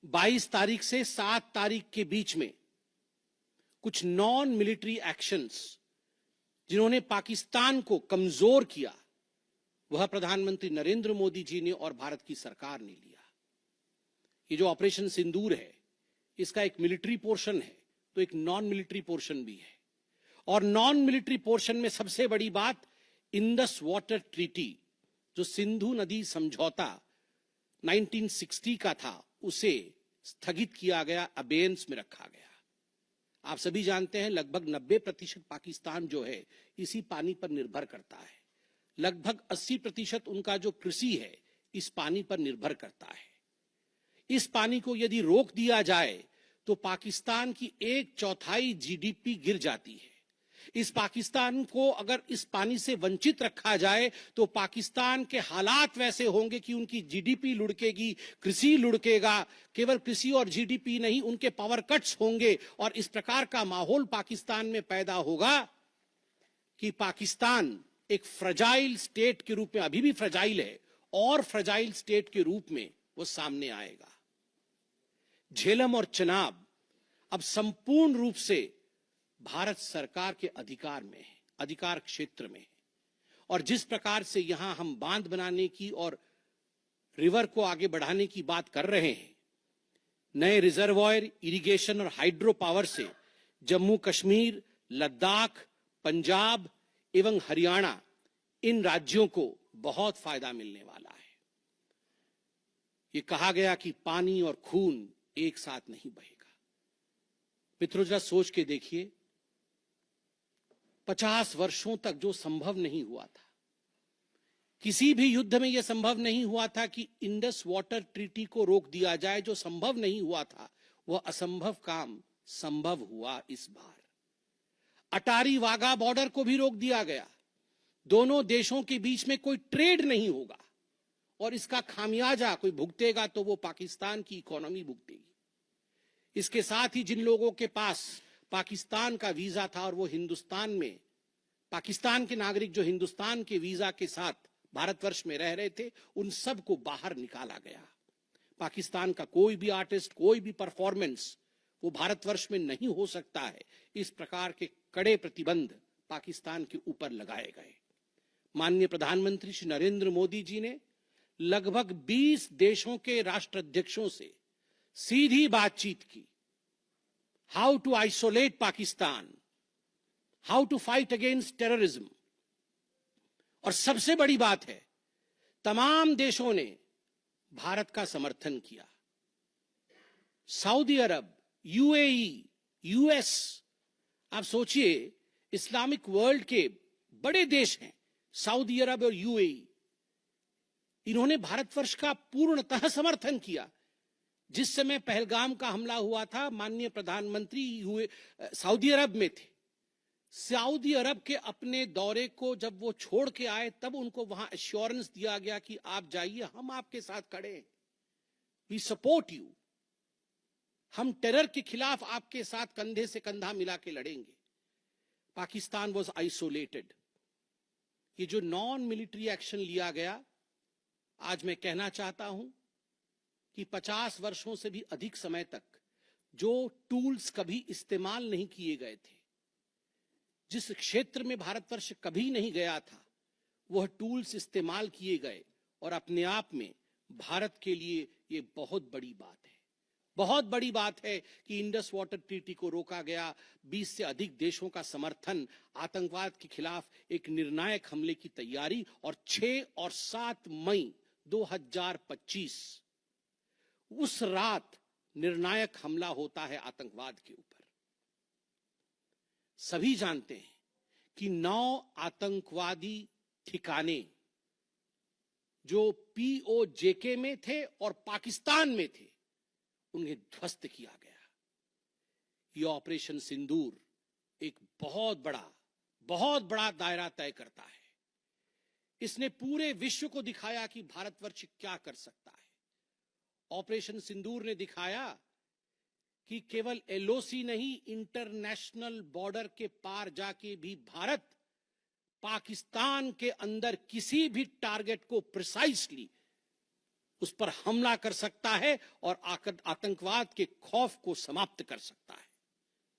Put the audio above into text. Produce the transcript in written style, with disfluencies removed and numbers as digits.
22 तारीख से 7 तारीख के बीच में कुछ नॉन मिलिट्री एक्शंस जिन्होंने पाकिस्तान को कमजोर किया, वह प्रधानमंत्री नरेंद्र मोदी जी ने और भारत की सरकार ने लिया। ये जो ऑपरेशन सिंदूर है, इसका एक मिलिट्री पोर्शन है तो एक नॉन मिलिट्री पोर्शन भी है। और नॉन मिलिट्री पोर्शन में सबसे बड़ी बात, इंडस वाटर ट्रीटी, जो सिंधु नदी समझौता 1960 का था, उसे स्थगित किया गया, अबेयंस में रखा गया। आप सभी जानते हैं लगभग 90% पाकिस्तान जो है इसी पानी पर निर्भर करता है। लगभग 80% उनका जो कृषि है इस पानी पर निर्भर करता है। इस पानी को यदि रोक दिया जाए तो पाकिस्तान की 1/4 जीडीपी गिर जाती है। इस पाकिस्तान को अगर इस पानी से वंचित रखा जाए तो पाकिस्तान के हालात वैसे होंगे कि उनकी जीडीपी लुढ़केगी, कृषि लुढ़केगा। केवल कृषि और जीडीपी नहीं, उनके पावर कट्स होंगे और इस प्रकार का माहौल पाकिस्तान में पैदा होगा कि पाकिस्तान एक फ्रजाइल स्टेट के रूप में, अभी भी फ्रजाइल है, और फ्रजाइल स्टेट के रूप में वो सामने आएगा। झेलम और चनाब अब संपूर्ण रूप से भारत सरकार के अधिकार में है, अधिकार क्षेत्र में है। और जिस प्रकार से यहां हम बांध बनाने की और रिवर को आगे बढ़ाने की बात कर रहे हैं, नए रिजर्वॉयर, इरिगेशन और हाइड्रो पावर से जम्मू कश्मीर, लद्दाख, पंजाब एवं हरियाणा, इन राज्यों को बहुत फायदा मिलने वाला है। ये कहा गया कि पानी और खून एक साथ नहीं बहेगा। मित्रों, जरा सोच के देखिए, 50 वर्षों तक जो संभव नहीं हुआ था, किसी भी युद्ध में यह संभव नहीं हुआ था कि इंडस वाटर ट्रीटी को रोक दिया जाए। जो संभव नहीं हुआ था वह असंभव काम संभव हुआ इस बार। अटारी वाघा बॉर्डर को भी रोक दिया गया। दोनों देशों के बीच में कोई ट्रेड नहीं होगा और इसका खामियाजा कोई भुगतेगा तो वो पाकिस्तान की इकोनॉमी भुगतेगी। इसके साथ ही जिन लोगों के पास पाकिस्तान का वीजा था और वो हिंदुस्तान में, पाकिस्तान के नागरिक जो हिंदुस्तान के वीजा के साथ भारतवर्ष में रह रहे थे, उन सब को बाहर निकाला गया। पाकिस्तान का कोई भी आर्टिस्ट, कोई भी परफॉर्मेंस वो भारतवर्ष में नहीं हो सकता है। इस प्रकार के कड़े प्रतिबंध पाकिस्तान के ऊपर लगाए गए। माननीय प्रधानमंत्री श्री नरेंद्र मोदी जी ने लगभग 20 देशों के राष्ट्राध्यक्षों से सीधी बातचीत की। How to isolate Pakistan, how to fight against terrorism. और सबसे बड़ी बात है, तमाम देशों ने भारत का समर्थन किया। सऊदी अरब, यूएई, यूएस, आप सोचिए, इस्लामिक वर्ल्ड के बड़े देश हैं सऊदी अरब और यूएई, इन्होंने भारतवर्ष का पूर्णतः समर्थन किया। जिस समय पहलगाम का हमला हुआ था, माननीय प्रधानमंत्री सऊदी अरब में थे। सऊदी अरब के अपने दौरे को जब वो छोड़ के आए, तब उनको वहां एश्योरेंस दिया गया कि आप जाइए, हम आपके साथ खड़े हैं, वी सपोर्ट यू, हम टेरर के खिलाफ आपके साथ कंधे से कंधा मिला के लड़ेंगे। Pakistan was isolated. ये जो नॉन मिलिट्री एक्शन लिया गया, आज मैं कहना चाहता हूं कि 50 वर्षों से भी अधिक समय तक जो टूल्स कभी इस्तेमाल नहीं किए गए थे, जिस क्षेत्र में भारतवर्ष कभी नहीं गया था, वह टूल्स इस्तेमाल किए गए। और अपने आप में भारत के लिए ये बहुत बड़ी बात है। बहुत बड़ी बात है कि इंडस वाटर ट्रीटी को रोका गया, 20 से अधिक देशों का समर्थन, आतंकवाद के खिलाफ एक निर्णायक हमले की तैयारी। और 6 और 7 मई 2025 उस रात निर्णायक हमला होता है आतंकवाद के ऊपर। सभी जानते हैं कि 9 आतंकवादी ठिकाने जो पीओजेके में थे और पाकिस्तान में थे, उन्हें ध्वस्त किया गया। यह ऑपरेशन सिंदूर एक बहुत बड़ा दायरा तय करता है। इसने पूरे विश्व को दिखाया कि भारतवर्ष क्या कर सकता है। ऑपरेशन सिंदूर ने दिखाया कि केवल एलओसी नहीं, इंटरनेशनल बॉर्डर के पार जाके भी भारत पाकिस्तान के अंदर किसी भी टारगेट को प्रिसाइसली उस पर हमला कर सकता है और आतंकवाद के खौफ को समाप्त कर सकता है।